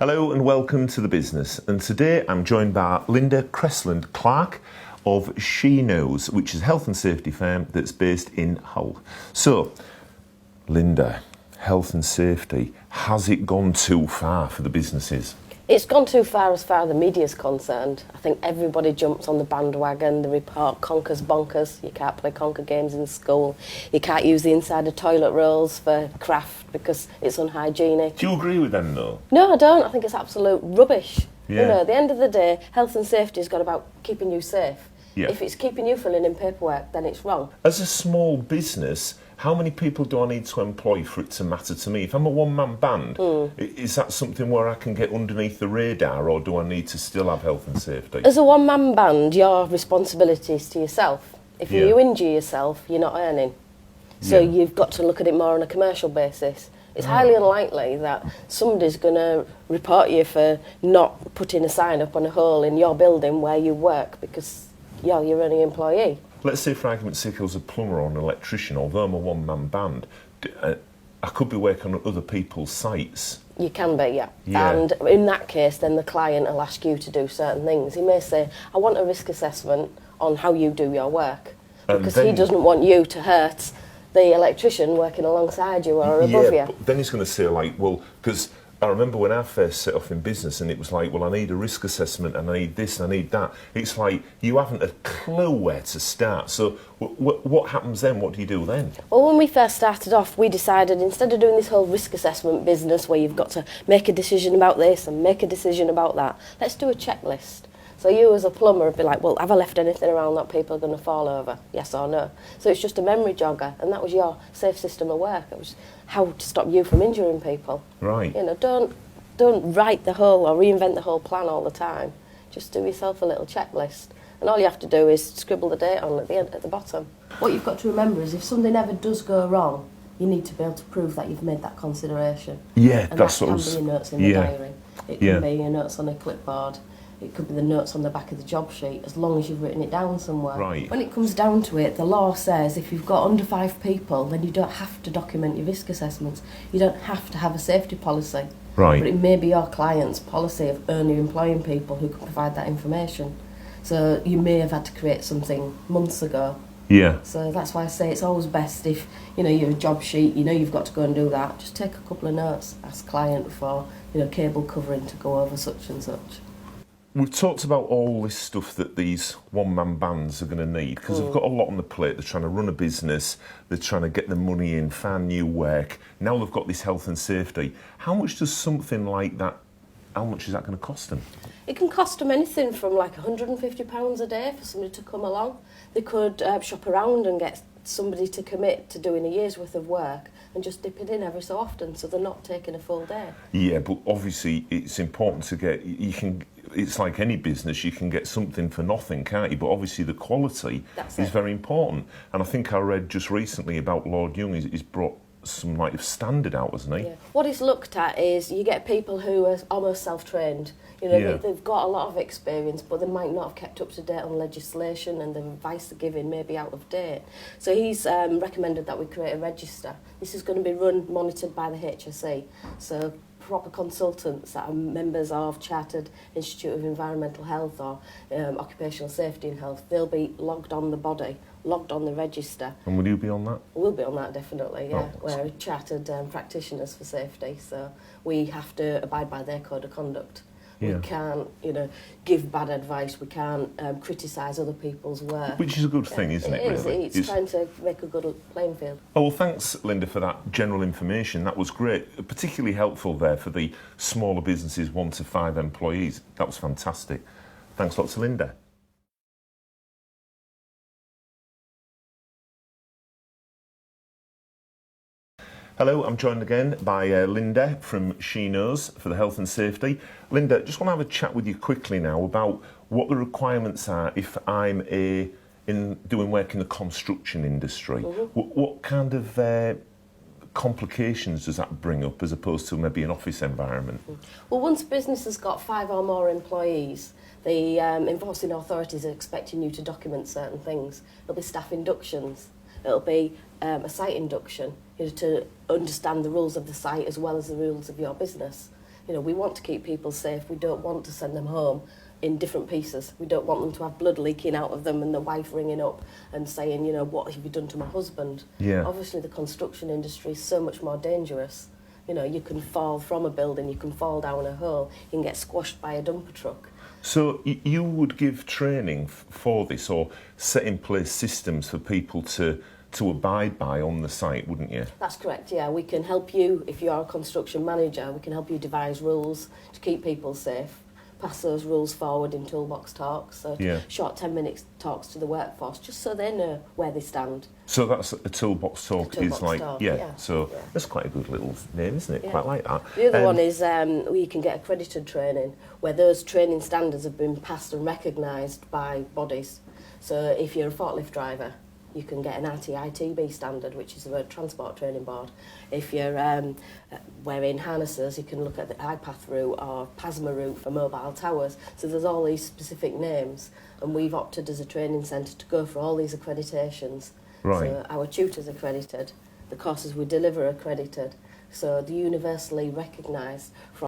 Hello and welcome to The Business, and today I'm joined by Linda Crossland-Clarke of She Knows, which is a health and safety firm that's based in Hull. So, Linda, health and safety, has it gone too far for the businesses? It's gone too far as far as the media's concerned. I think everybody jumps on the bandwagon. The report conkers bonkers. You can't play conker games in school. You can't use the inside of toilet rolls for craft because it's unhygienic. Do you agree with them though? No, I don't. I think it's absolute rubbish. Yeah. You know, at the end of the day, health and safety has got about keeping you safe. Yeah. If it's keeping you filling in paperwork, then it's wrong. As a small business, how many people do I need to employ for it to matter to me? If I'm a one-man band, is that something where I can get underneath the radar, or do I need to still have health and safety? As a one-man band, your responsibility is to yourself. If Yeah. you injure yourself, you're not earning. So Yeah. you've got to look at it more on a commercial basis. It's highly unlikely that somebody's going to report you for not putting a sign up on a hole in your building where you work because you're your only employee. Let's say, for argument's sake, I was a plumber or an electrician, although I'm a one-man band, I could be working on other people's sites. You can be, yeah. Yeah. And in that case, then the client will ask you to do certain things. He may say, I want a risk assessment on how you do your work. And Because then- he doesn't want you to hurt the electrician working alongside you or above you. But then he's going to say, like, well, because I remember when I first set off in business and it was like, well, I need a risk assessment and I need this and I need that. It's like you haven't a clue where to start. So what happens then? What do you do then? Well, when we first started off, we decided instead of doing this whole risk assessment business where you've got to make a decision about this and make a decision about that, let's do a checklist. So you as a plumber would be like, well, have I left anything around that people are going to fall over? Yes or no? So it's just a memory jogger, and that was your safe system of work. It was how to stop you from injuring people. Right. You know, don't write the whole or reinvent the whole plan all the time. Just do yourself a little checklist. And all you have to do is scribble the date on at the end, at the bottom. What you've got to remember is if something ever does go wrong, you need to be able to prove that you've made that consideration. Yeah, And that's that what I can was... be your notes in the yeah. diary. It Yeah. can be your notes on a clipboard. It could be the notes on the back of the job sheet, as long as you've written it down somewhere. Right. When it comes down to it, the law says if you've got under 5 people, then you don't have to document your risk assessments. You don't have to have a safety policy. Right. But it may be your client's policy of only employing people who can provide that information. So you may have had to create something months ago. Yeah. So that's why I say it's always best if, you know, you're a job sheet, you know you've got to go and do that, just take a couple of notes, ask client for, you know, cable covering to go over such and such. We've talked about all this stuff that these one-man bands are going to need because they've got a lot on the plate. They're trying to run a business, they're trying to get the money in, find new work. Now they've got this health and safety. How much does something like that, how much is that going to cost them? It can cost them anything from like £150 a day for somebody to come along. They could shop around and get somebody to commit to doing a year's worth of work and just dip it in every so often so they're not taking a full day. Yeah, but obviously it's important to get, it's like any business, you can get something for nothing, can't you? But obviously the quality is very important. And I think I read just recently about Lord Young, he's brought some like standard out, hasn't he? Yeah. What he's looked at is you get people who are almost self-trained. You know, Yeah. they've got a lot of experience, but they might not have kept up to date on legislation, and the advice they're giving may be out of date. So he's recommended that we create a register. This is going to be monitored by the HSE. So proper consultants that are members of Chartered Institute of Environmental Health or Occupational Safety and Health, they'll be logged on the body, logged on the register. And will you be on that? We'll be on that, definitely, yeah. Oh, We're chartered practitioners for safety, so we have to abide by their code of conduct. Yeah. We can't, you know, give bad advice. We can't criticise other people's work. Which is a good thing, isn't it, really? It's trying to make a good playing field. Oh, well, thanks, Linda, for that general information. That was great. Particularly helpful there for the smaller businesses, 1 to 5 employees. That was fantastic. Thanks lots to Linda. Hello, I'm joined again by Linda from She Knows for the health and safety. Linda, just want to have a chat with you quickly now about what the requirements are if I'm doing work in the construction industry. What kind of complications does that bring up as opposed to maybe an office environment? Well, once a business has got 5 or more employees, the enforcing authorities are expecting you to document certain things. There'll be staff inductions. It'll be a site induction, you know, to understand the rules of the site as well as the rules of your business. You know, we want to keep people safe. We don't want to send them home in different pieces. We don't want them to have blood leaking out of them and the wife ringing up and saying, you know, what have you done to my husband? Yeah. Obviously, the construction industry is so much more dangerous. You know, you can fall from a building, you can fall down a hole, you can get squashed by a dumper truck. So you would give training for this, or set in place systems for people to abide by on the site, wouldn't you? That's correct, yeah. We can help you, if you are a construction manager, we can help you devise rules to keep people safe, pass those rules forward in toolbox talks, so Yeah. short 10-minute talks to the workforce, just so they know where they stand. So that's a toolbox talk. Toolbox is like, talk, yeah. yeah. So Yeah. that's quite a good little name, isn't it? Yeah. Quite like that. The other one is we can get accredited training, where those training standards have been passed and recognised by bodies. So if you're a forklift driver, you can get an RTITB standard, which is the Road Transport Training Board. If you're wearing harnesses, you can look at the IPATH route or PASMA route for mobile towers. So there's all these specific names, and we've opted as a training centre to go for all these accreditations. Right. So our tutors accredited, the courses we deliver are accredited, so they're universally recognised from